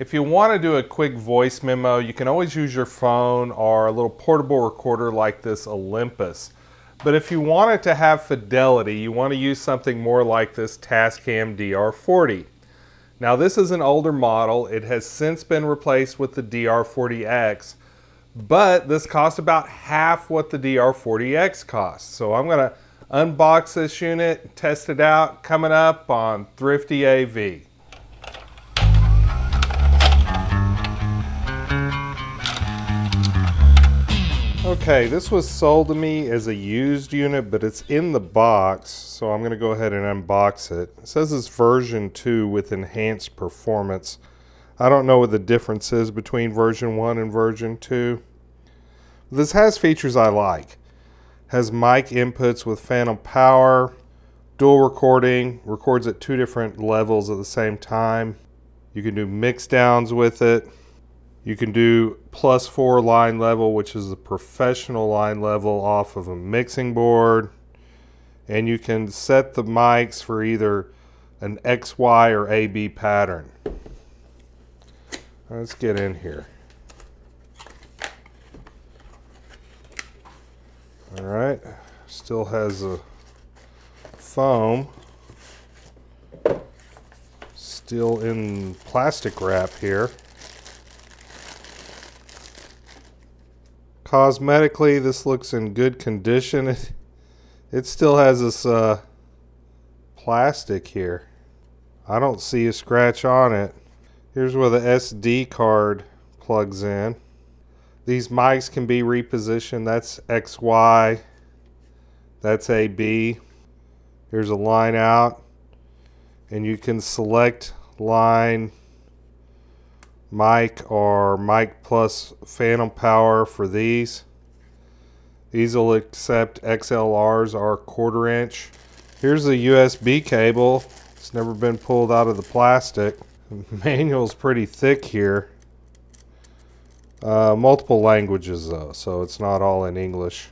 If you want to do a quick voice memo, you can always use your phone or a little portable recorder like this Olympus. But if you want it to have fidelity, you want to use something more like this Tascam DR-40. Now this is an older model. It has since been replaced with the DR-40X, but this costs about half what the DR-40X costs. So I'm going to unbox this unit, test it out, coming up on ThriftyAV. Okay, this was sold to me as a used unit, but it's in the box, so I'm going to go ahead and unbox it. It says it's version 2 with enhanced performance. I don't know what the difference is between version 1 and version 2. This has features I like. It has mic inputs with phantom power, dual recording, records at 2 different levels at the same time. You can do mix downs with it. You can do +4 line level, which is the professional line level off of a mixing board. And you can set the mics for either an XY or AB pattern. Let's get in here. All right, still has a foam. Still in plastic wrap here. Cosmetically, this looks in good condition. It still has this plastic here. I don't see a scratch on it. Here's where the SD card plugs in. These mics can be repositioned. That's XY. That's AB. Here's a line out. And you can select line, mic, or mic plus phantom power for these. These will accept XLRs or 1/4 inch. Here's the USB cable. It's never been pulled out of the plastic. The manual's pretty thick here. Multiple languages though, so it's not all in English.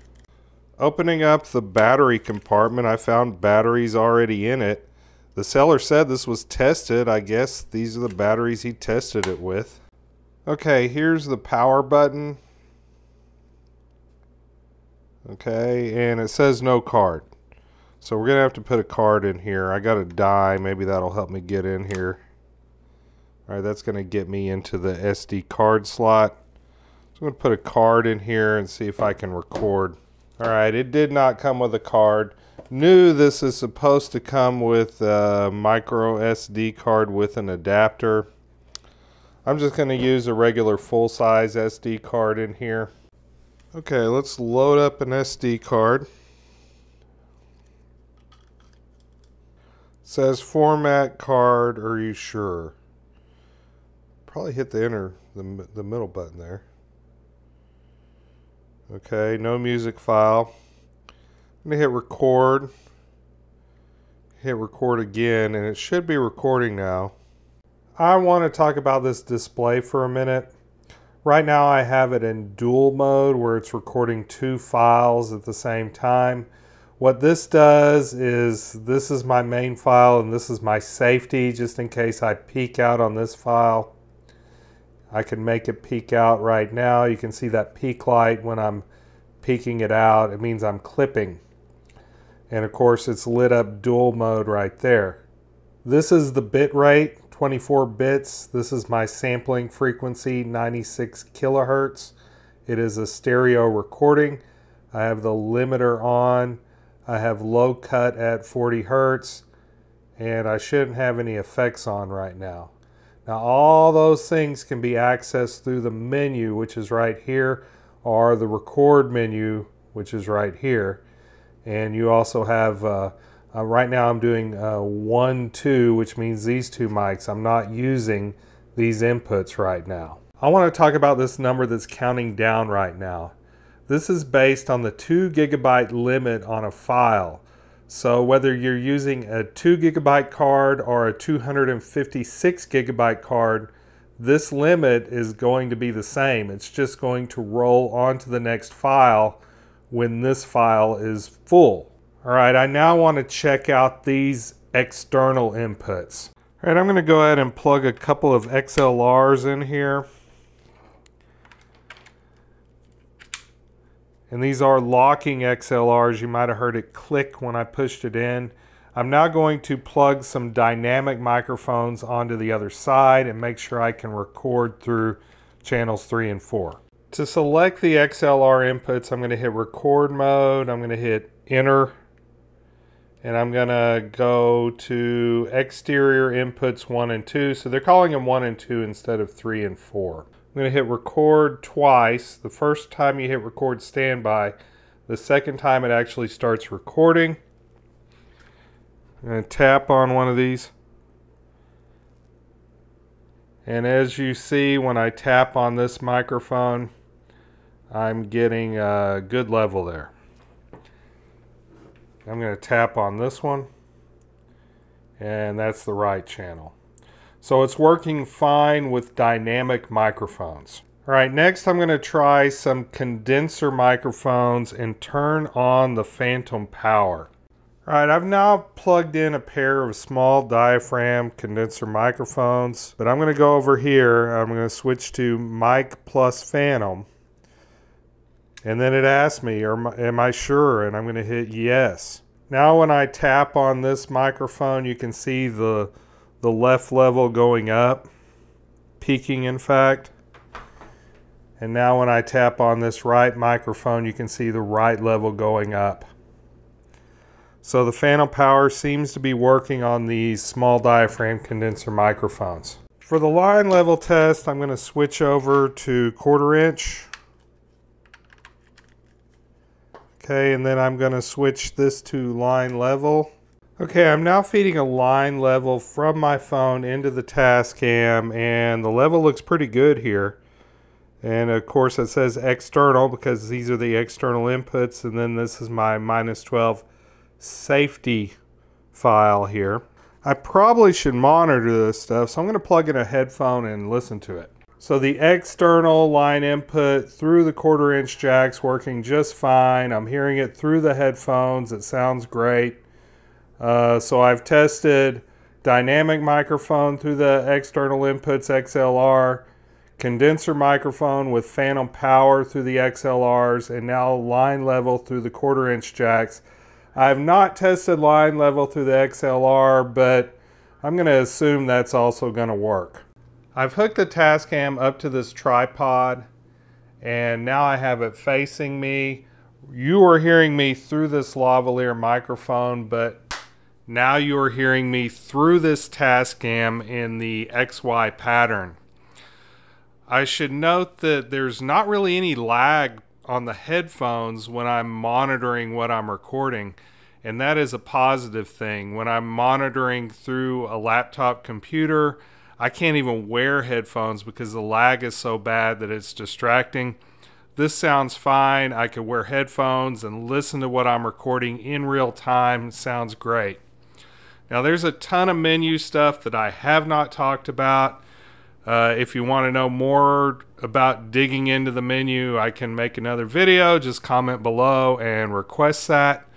Opening up the battery compartment, I found batteries already in it. The seller said this was tested. I guess these are the batteries he tested it with. Okay, here's the power button. Okay, and it says no card. So we're gonna have to put a card in here. I got a die, maybe that'll help me get in here. Alright, that's gonna get me into the SD card slot. So I'm gonna put a card in here and see if I can record. Alright, it did not come with a card. Knew this is supposed to come with a micro SD card with an adapter. I'm just going to use a regular full-size SD card in here. Okay, let's load up an SD card. It says format card, are you sure? Probably hit the middle button there. Okay, no music file. I'm going to hit record. Hit record again, and it should be recording now. I want to talk about this display for a minute. Right now I have it in dual mode where it's recording 2 files at the same time. What this does is this is my main file and this is my safety just in case I peek out on this file. I can make it peek out right now. You can see that peak light when I'm peeking it out. It means I'm clipping. And of course it's lit up dual mode right there. This is the bit rate, 24 bits. This is my sampling frequency, 96 kilohertz. It is a stereo recording. I have the limiter on. I have low cut at 40 hertz. And I shouldn't have any effects on right now. Now all those things can be accessed through the menu, which is right here, or the record menu, which is right here. And you also have, right now I'm doing 1, 2, which means these 2 mics. I'm not using these inputs right now. I want to talk about this number that's counting down right now. This is based on the 2 gigabyte limit on a file. So whether you're using a 2 gigabyte card or a 256 gigabyte card, this limit is going to be the same. It's just going to roll onto the next file when this file is full. All right, I now want to check out these external inputs. All right, I'm going to go ahead and plug a couple of XLRs in here. And these are locking XLRs. You might have heard it click when I pushed it in. I'm now going to plug some dynamic microphones onto the other side and make sure I can record through channels 3 and 4. To select the XLR inputs, I'm going to hit record mode. I'm going to hit enter. And I'm going to go to exterior inputs 1 and 2. So they're calling them 1 and 2 instead of 3 and 4. I'm going to hit record twice. The first time you hit record standby, the second time it actually starts recording. I'm going to tap on one of these. And as you see, when I tap on this microphone, I'm getting a good level there. I'm going to tap on this one, and that's the right channel. So it's working fine with dynamic microphones. All right, next I'm going to try some condenser microphones and turn on the phantom power. All right, I've now plugged in a pair of small diaphragm condenser microphones, but I'm going to go over here. I'm going to switch to mic plus phantom. And then it asks me, am I sure? And I'm going to hit yes. Now when I tap on this microphone, you can see the left level going up, peaking in fact. And now when I tap on this right microphone, you can see the right level going up. So the phantom power seems to be working on these small diaphragm condenser microphones. For the line level test, I'm going to switch over to 1/4 inch. Okay, and then I'm going to switch this to line level. Okay, I'm now feeding a line level from my phone into the Tascam, and the level looks pretty good here. And of course it says external because these are the external inputs, and then this is my -12 safety file here. I probably should monitor this stuff, so I'm going to plug in a headphone and listen to it. So the external line input through the 1/4 inch jack's working just fine. I'm hearing it through the headphones. It sounds great. So I've tested dynamic microphone through the external inputs XLR, condenser microphone with phantom power through the XLRs, and now line level through the 1/4 inch jacks. I've not tested line level through the XLR, but I'm going to assume that's also going to work. I've hooked the Tascam up to this tripod, and now I have it facing me. You are hearing me through this lavalier microphone, but now you are hearing me through this Tascam in the XY pattern. I should note that there's not really any lag on the headphones when I'm monitoring what I'm recording, and that is a positive thing. When I'm monitoring through a laptop computer, I can't even wear headphones because the lag is so bad that it's distracting. This sounds fine. I could wear headphones and listen to what I'm recording in real time. It sounds great. Now there's a ton of menu stuff that I have not talked about. If you want to know more about digging into the menu, I can make another video. Just comment below and request that,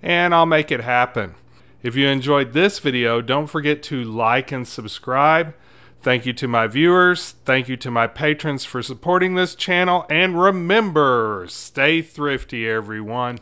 and I'll make it happen. If you enjoyed this video, don't forget to like and subscribe. Thank you to my viewers. Thank you to my patrons for supporting this channel. And remember, stay thrifty, everyone.